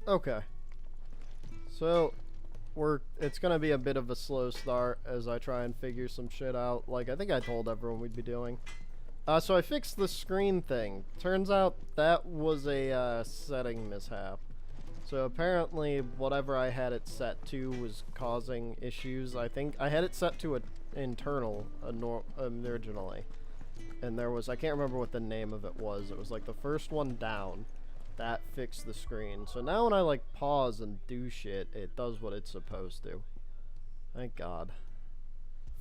Okay. So, it's gonna be a bit of a slow start as I try and figure some shit out. Like, I think I told everyone we'd be doing. So I fixed the screen thing. Turns out that was a, setting mishap. So apparently, whatever I had it set to was causing issues. I think I had it set to an internal originally. And there was, I can't remember what the name of it was. It was like the first one down. That fixed the screen. So now when I like pause and do shit, it does what it's supposed to. Thank God.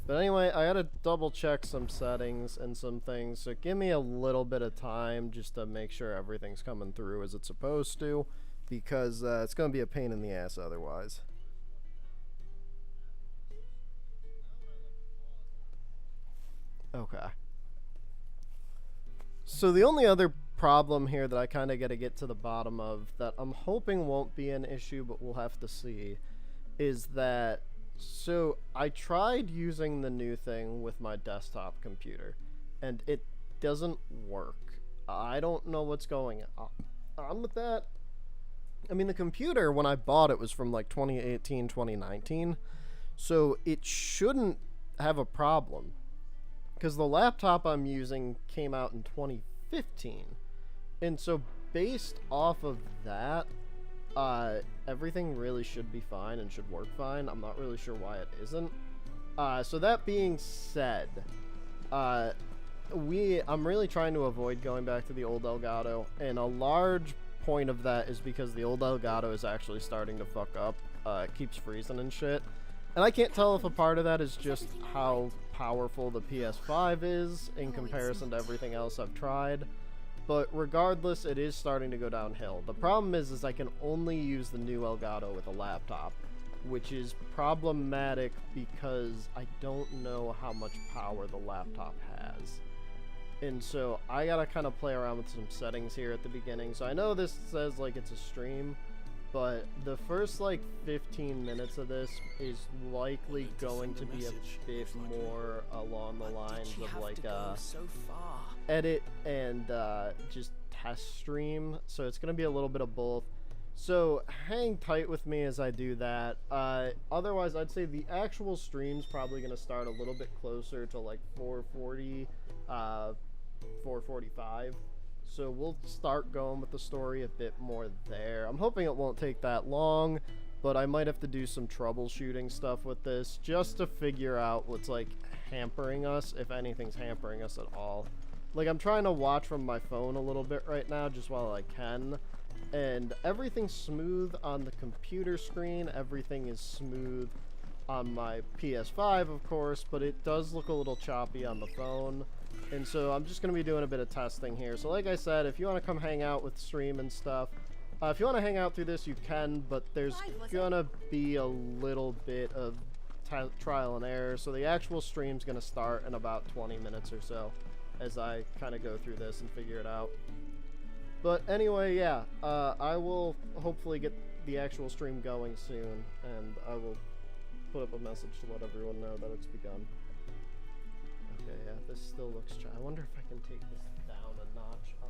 But anyway, I had to double check some settings and some things, so give me a little bit of time just to make sure everything's coming through as it's supposed to, because it's going to be a pain in the ass otherwise. Okay. So the only other problem here that I kind of got to get to the bottom of, that I'm hoping won't be an issue, but we'll have to see, is that so I tried using the new thing with my desktop computer, and it doesn't work. I don't know what's going on with that. I mean, the computer, when I bought it, was from like 2018, 2019, so it shouldn't have a problem. Because the laptop I'm using came out in 2015. And so based off of that, everything really should be fine and should work fine. I'm not really sure why it isn't. So that being said, I'm really trying to avoid going back to the old Elgato, and a large point of that is because the old Elgato is actually starting to fuck up. It keeps freezing and shit. And I can't tell if a part of that is just how powerful the PS5 is in comparison to everything else I've tried. But regardless, it is starting to go downhill. The problem is I can only use the new Elgato with a laptop, which is problematic because I don't know how much power the laptop has. And so I gotta kind of play around with some settings here at the beginning. So I know this says like it's a stream, but the first like 15 minutes of this is likely going to be a bit more along the lines of like edit and just test stream. So it's gonna be a little bit of both. So hang tight with me as I do that. Otherwise, I'd say the actual stream's probably gonna start a little bit closer to like 4:40, 4:45. So we'll start going with the story a bit more there. I'm hoping it won't take that long, but I might have to do some troubleshooting stuff with this just to figure out what's like hampering us, if anything's hampering us at all. Like, I'm trying to watch from my phone a little bit right now just while I can, and everything's smooth on the computer screen, everything is smooth on my PS5, of course, but it does look a little choppy on the phone. And so I'm just going to be doing a bit of testing here. So like I said, if you want to come hang out with stream and stuff, if you want to hang out through this, you can, but there's going to be a little bit of trial and error. So the actual stream's going to start in about 20 minutes or so as I kind of go through this and figure it out. But anyway, yeah, I will hopefully get the actual stream going soon, and I will put up a message to let everyone know that it's begun. Okay, yeah, this still looks I wonder if I can take this down a notch on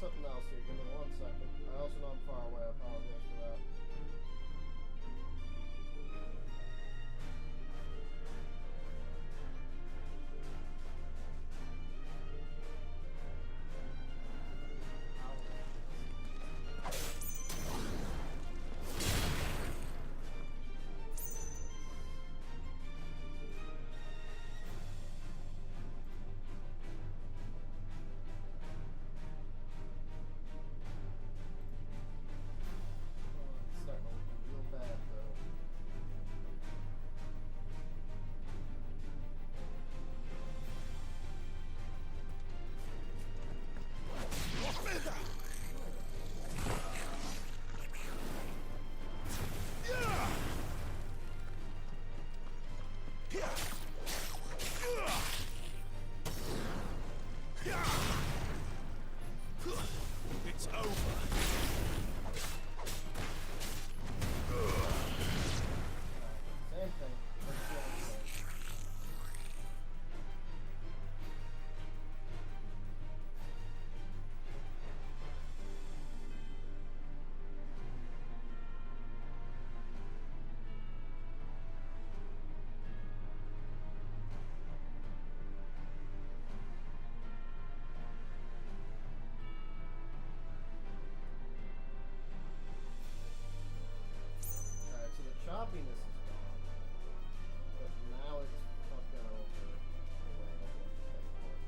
something else here. Give me 1 second. I also know I'm far away. I apologize for that. It's over. Same thing. Alright, so the choppiness is gone, but now it's fucking over the way that it works.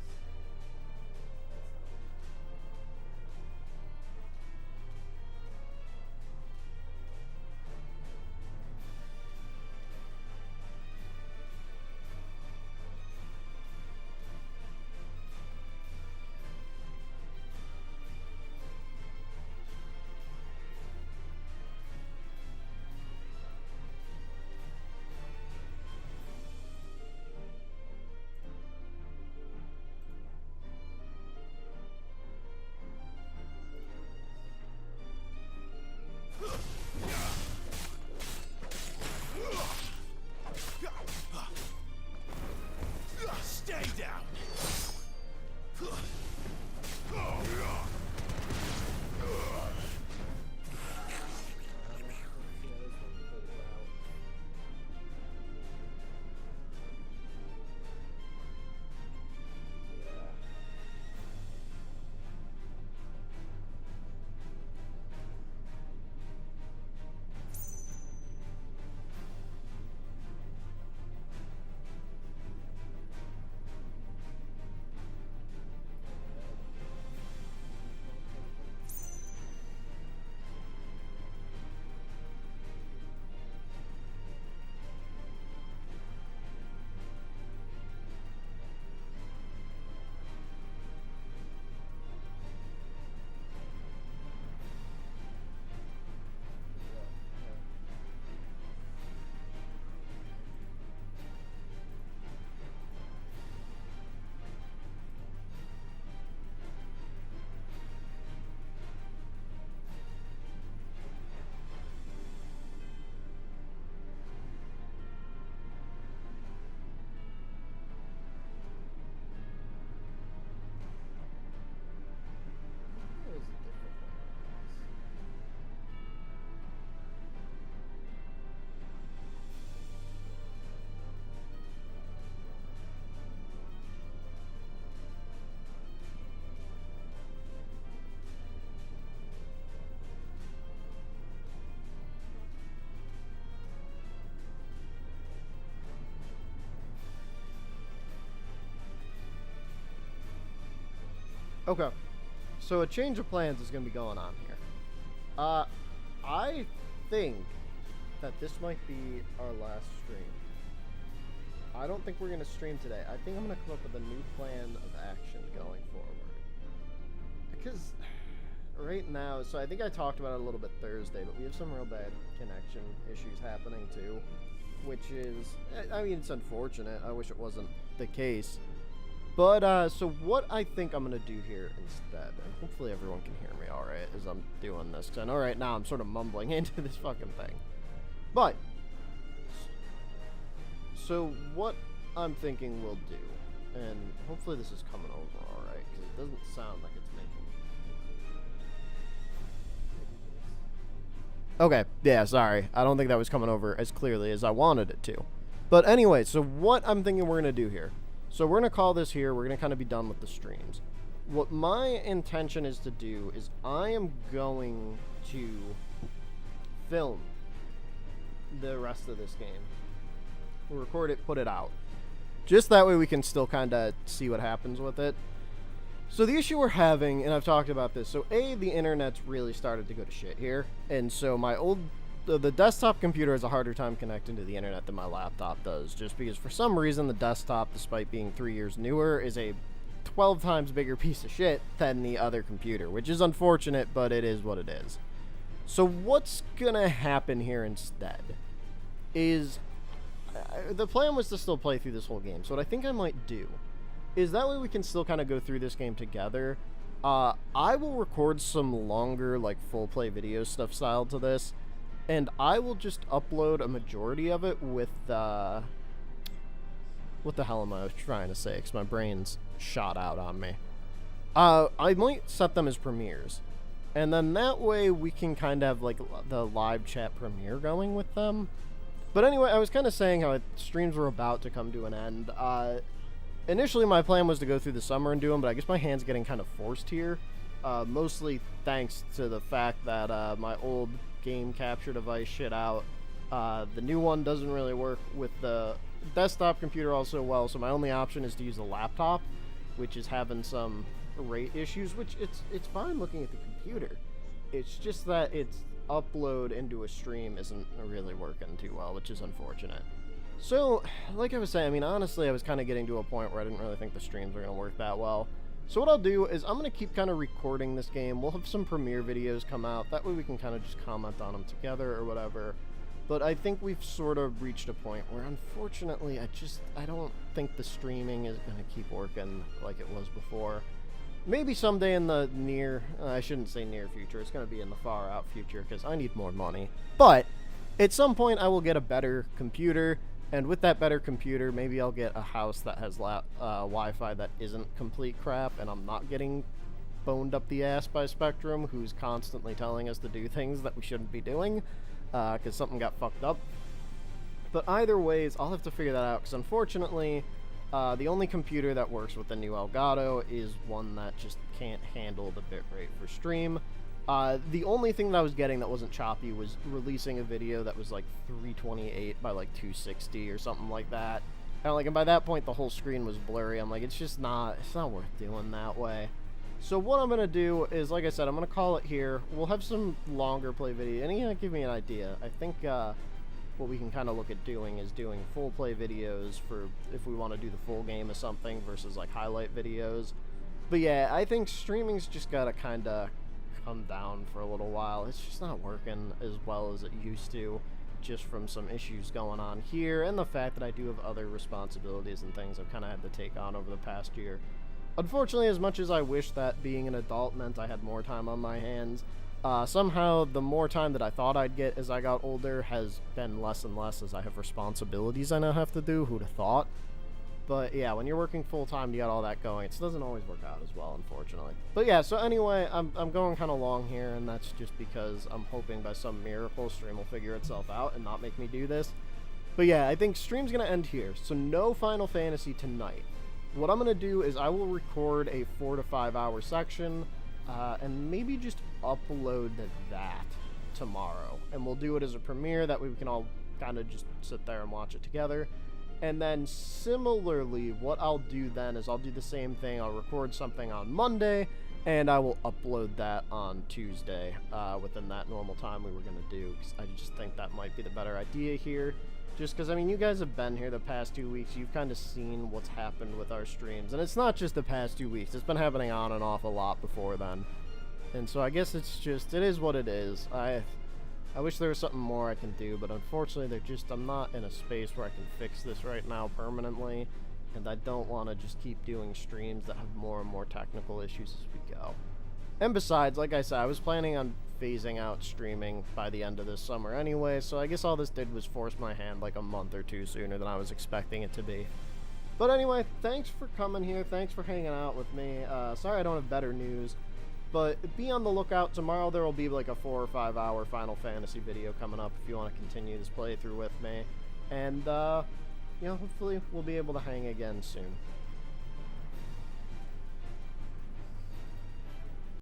Stay down. Okay, so a change of plans is going to be going on here. I think that this might be our last stream. I don't think we're going to stream today. I think I'm going to come up with a new plan of action going forward. Because right now, so I think I talked about it a little bit Thursday, but we have some real bad connection issues happening too, which is, I mean, it's unfortunate. I wish it wasn't the case. But, so what I think I'm going to do here instead, and hopefully everyone can hear me alright as I'm doing this, because I know right now I'm sort of mumbling into this fucking thing. But, so what I'm thinking we'll do, and hopefully this is coming over alright, because it doesn't sound like it's making Okay, yeah, sorry. I don't think that was coming over as clearly as I wanted it to. But anyway, so what I'm thinking we're going to do here. So we're going to call this here. We're going to kind of be done with the streams. What my intention is to do is I am going to film the rest of this game. We'll record it, put it out. Just that way we can still kind of see what happens with it. So the issue we're having, and I've talked about this, so the internet's really started to go to shit here. And so my the desktop computer has a harder time connecting to the internet than my laptop does, just because for some reason the desktop, despite being 3 years newer, is a 12 times bigger piece of shit than the other computer, which is unfortunate, but it is what it is. So what's gonna happen here instead is the plan was to still play through this whole game. So what I think I might do is that way we can still kind of go through this game together. I will record some longer, like, full play video stuff style to this, and I will just upload a majority of it with, what the hell am I trying to say? Because my brain's shot out on me. I might set them as premieres, and then that way we can kind of have, like, the live chat premiere going with them. But anyway, I was kind of saying how streams were about to come to an end. Initially, my plan was to go through the summer and do them, but I guess my hand's getting kind of forced here. Mostly thanks to the fact that my old game capture device shit out. The new one doesn't really work with the desktop computer all so well, so my only option is to use a laptop, which is having some rate issues, which it's fine looking at the computer. It's just that its upload into a stream isn't really working too well, which is unfortunate. So, like I was saying, I mean, honestly, I was kind of getting to a point where I didn't really think the streams were going to work that well. So what I'll do is I'm going to keep kind of recording this game. We'll have some premiere videos come out. That way we can kind of just comment on them together or whatever. But I think we've sort of reached a point where, unfortunately, I don't think the streaming is going to keep working like it was before. Maybe someday in the I shouldn't say near future. It's going to be in the far out future because I need more money. But at some point I will get a better computer. And with that better computer, maybe I'll get a house that has Wi-Fi that isn't complete crap, and I'm not getting boned up the ass by Spectrum, who's constantly telling us to do things that we shouldn't be doing, because something got fucked up. But either ways, I'll have to figure that out, because unfortunately, the only computer that works with the new Elgato is one that just can't handle the bitrate for stream. The only thing that I was getting that wasn't choppy was releasing a video that was like 328 by like 260 or something like that. And by that point the whole screen was blurry. I'm like, it's not worth doing that way. So what I'm gonna do is, like I said, I'm gonna call it here. We'll have some longer play video, and give me an idea. I think what we can kind of look at doing is doing full play videos for if we want to do the full game of something versus like highlight videos. But yeah, I think streaming's just gotta kind of come down for a little while. It's just not working as well as it used to, just from some issues going on here and the fact that I do have other responsibilities and things I've kind of had to take on over the past year. Unfortunately, as much as I wish that being an adult meant I had more time on my hands, somehow the more time that I thought I'd get as I got older has been less and less as I have responsibilities I now have to do. Who'd have thought? But yeah, when you're working full-time, you got all that going. It doesn't always work out as well, unfortunately. But yeah, so anyway, I'm going kind of long here, and that's just because I'm hoping by some miracle stream will figure itself out and not make me do this. But yeah, I think stream's going to end here, so no Final Fantasy tonight. What I'm going to do is I will record a 4 to 5 hour section, and maybe just upload that tomorrow. And we'll do it as a premiere, that way we can all kind of just sit there and watch it together. And then similarly, what I'll do then is I'll do the same thing. I'll record something on Monday, and I will upload that on Tuesday within that normal time we were going to do. 'Cause I just think that might be the better idea here. Just because, I mean, you guys have been here the past 2 weeks. You've kind of seen what's happened with our streams. And it's not just the past 2 weeks. It's been happening on and off a lot before then. And so I guess it is what it is. I wish there was something more I can do, but unfortunately I'm not in a space where I can fix this right now permanently, and I don't want to just keep doing streams that have more and more technical issues as we go. And besides, like I said, I was planning on phasing out streaming by the end of this summer anyway, so I guess all this did was force my hand like a month or two sooner than I was expecting it to be. But anyway, thanks for coming here, thanks for hanging out with me. Sorry I don't have better news. But be on the lookout. Tomorrow there will be like a 4 or 5 hour Final Fantasy video coming up if you want to continue this playthrough with me. And, hopefully we'll be able to hang again soon.